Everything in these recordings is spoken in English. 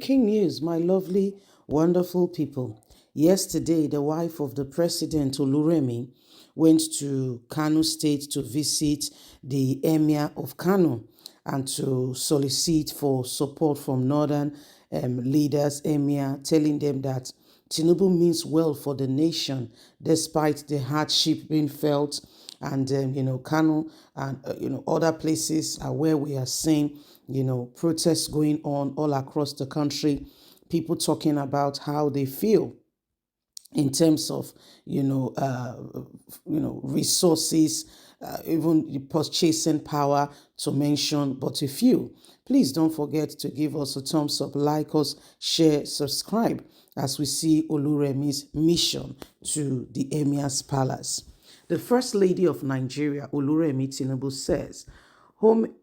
Breaking news, my lovely, wonderful people. Yesterday, the wife of the president, Oluremi, went to Kano State to visit the Emir of Kano and to solicit for support from northern leaders, Emir, telling them that Tinubu means well for the nation despite the hardship being felt. And, Kano and, other places are where we are seeing, protests going on all across the country, people talking about how they feel in terms of resources, even purchasing power, to mention but a few. Please don't forget to give us a thumbs up, like us, share, subscribe as we see Oluremi's mission to the Emir's palace. The First Lady of Nigeria, Oluremi Tinubu, says home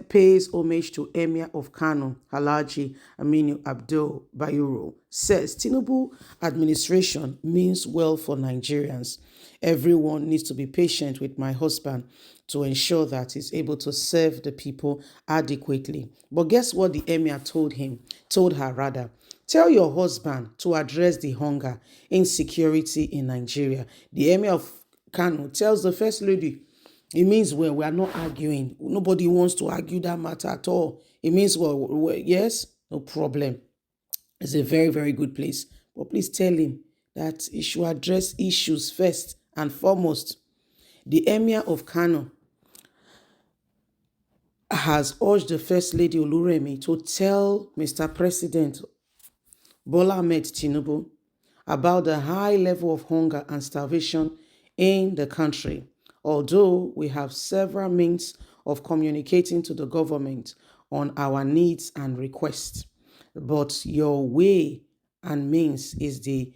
pays homage to Emir of Kano, Alhaji Aminu Abdul Bayero, says Tinubu administration means well for Nigerians. Everyone needs to be patient with my husband to ensure that he's able to serve the people adequately. But guess what the Emir told her rather? Tell your husband to address the hunger, insecurity in Nigeria. The Emir of Kano tells the First Lady, it means well, we are not arguing. Nobody wants to argue that matter at all. It means well, yes, no problem. It's a very, very good place. But please tell him that he should address issues first and foremost. The Emir of Kano has urged the First Lady Oluremi to tell Mr. President Bola Ahmed Tinubu about the high level of hunger and starvation in the country. Although we have several means of communicating to the government on our needs and requests, but your way and means is the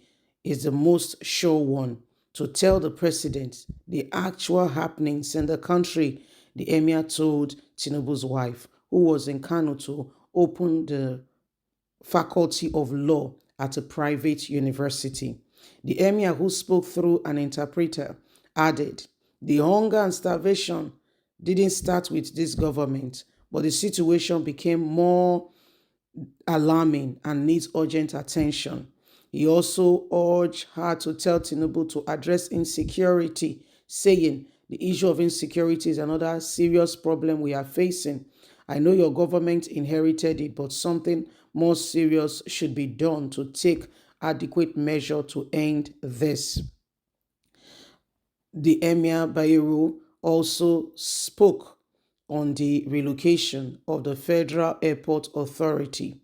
most sure one to tell the president the actual happenings in the country, the Emir told Tinubu's wife, who was in Kano to open the Faculty of Law at a private university. The Emir, who spoke through an interpreter, added, the hunger and starvation didn't start with this government, but the situation became more alarming and needs urgent attention. He also urged her to tell Tinubu to address insecurity, saying the issue of insecurity is another serious problem we are facing. I know your government inherited it, but something more serious should be done to take adequate measure to end this. The Emir Bayero also spoke on the relocation of the Federal Airport Authority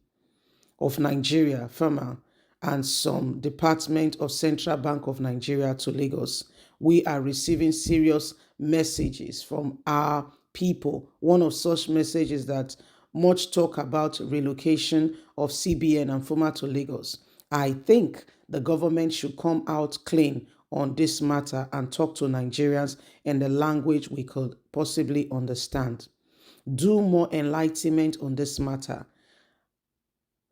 of Nigeria, FEMA, and some Department of Central Bank of Nigeria to Lagos. We are receiving serious messages from our people. One of such messages that much talk about relocation of CBN and FEMA to Lagos. I think the government should come out clean on this matter and talk to Nigerians in the language we could possibly understand. Do more enlightenment on this matter,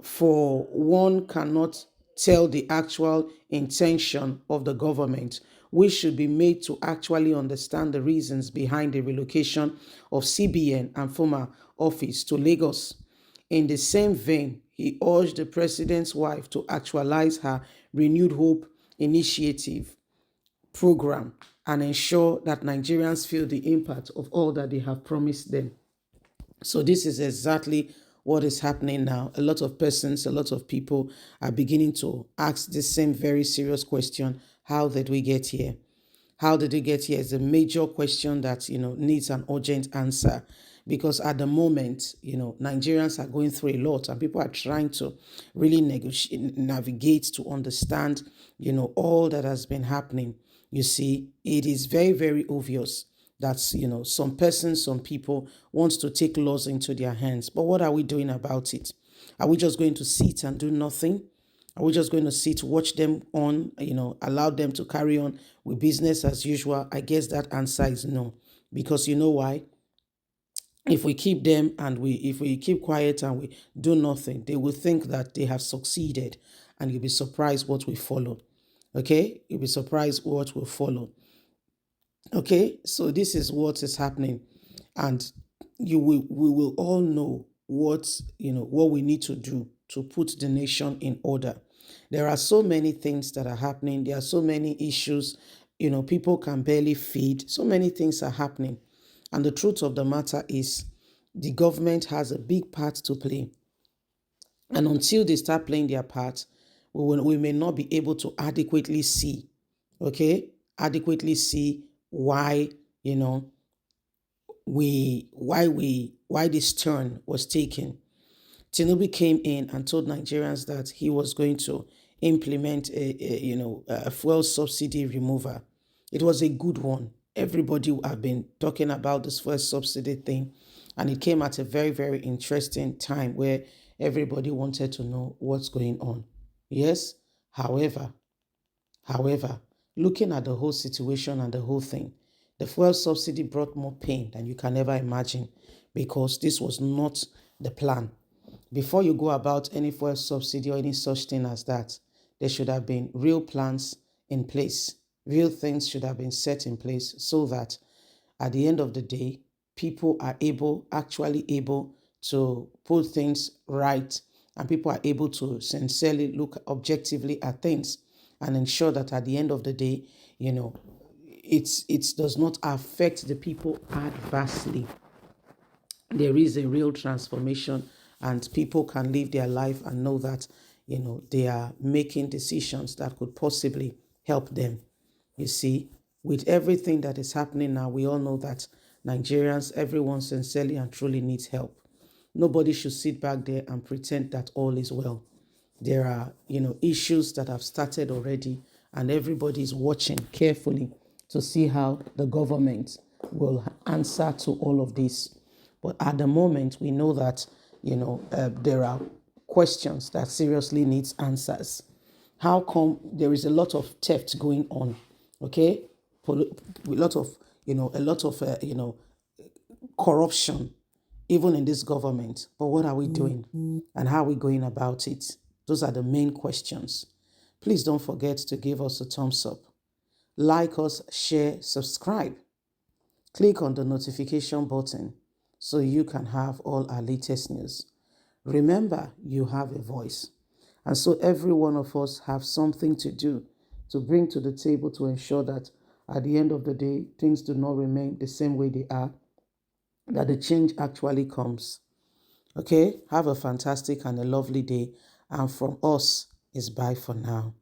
for one cannot tell the actual intention of the government. We should be made to actually understand the reasons behind the relocation of CBN and FEMA office to Lagos. In the same vein, he urged the president's wife to actualize her Renewed Hope initiative program and ensure that Nigerians feel the impact of all that they have promised them. So this is exactly what is happening now. A lot of persons, a lot of people are beginning to ask the same very serious question: how did we get here? How did we get here is a major question that needs an urgent answer, because at the moment, Nigerians are going through a lot and people are trying to really navigate to understand, all that has been happening. You see, it is very, very obvious that, some persons, some people want to take laws into their hands. But what are we doing about it? Are we just going to sit and do nothing? Are we just going to sit, watch them on, allow them to carry on with business as usual? I guess that answer is no. Because you know why? If we keep them and if we keep quiet and we do nothing, they will think that they have succeeded, and you'll be surprised what will follow. Okay? You'll be surprised what will follow. Okay? So this is what is happening. And we will all know what we need to do to put the nation in order. There are so many things that are happening. There are so many issues. People can barely feed. So many things are happening. And the truth of the matter is the government has a big part to play. And until they start playing their part, we may not be able to adequately see, okay, adequately see why, you know, why this turn was taken. Tinubu came in and told Nigerians that he was going to implement a fuel subsidy remover. It was a good one. Everybody have been talking about this fuel subsidy thing, and it came at a very, very interesting time where everybody wanted to know what's going on. Yes, however, However, looking at the whole situation and the whole thing, the fuel subsidy brought more pain than you can ever imagine because this was not the plan. Before you go about any fuel subsidy or any such thing as that, there should have been real plans in place. Real things should have been set in place so that at the end of the day, people are actually able to put things right, and people are able to sincerely look objectively at things and ensure that at the end of the day, it does not affect the people adversely. There is a real transformation, and people can live their life and know that they are making decisions that could possibly help them. You see, with everything that is happening now, we all know that Nigerians, everyone sincerely and truly needs help. Nobody should sit back there and pretend that all is well. There are, issues that have started already, and everybody is watching carefully to see how the government will answer to all of this. But at the moment, we know that, there are questions that seriously needs answers. How come there is a lot of theft going on? Okay, a lot of, corruption, even in this government. But what are we doing? And how are we going about it? Those are the main questions. Please don't forget to give us a thumbs up. Like us, share, subscribe. Click on the notification button so you can have all our latest news. Remember, you have a voice. And so every one of us have something to do to bring to the table to ensure that at the end of the day, things do not remain the same way they are, that the change actually comes. Okay, have a fantastic and a lovely day. And from us is bye for now.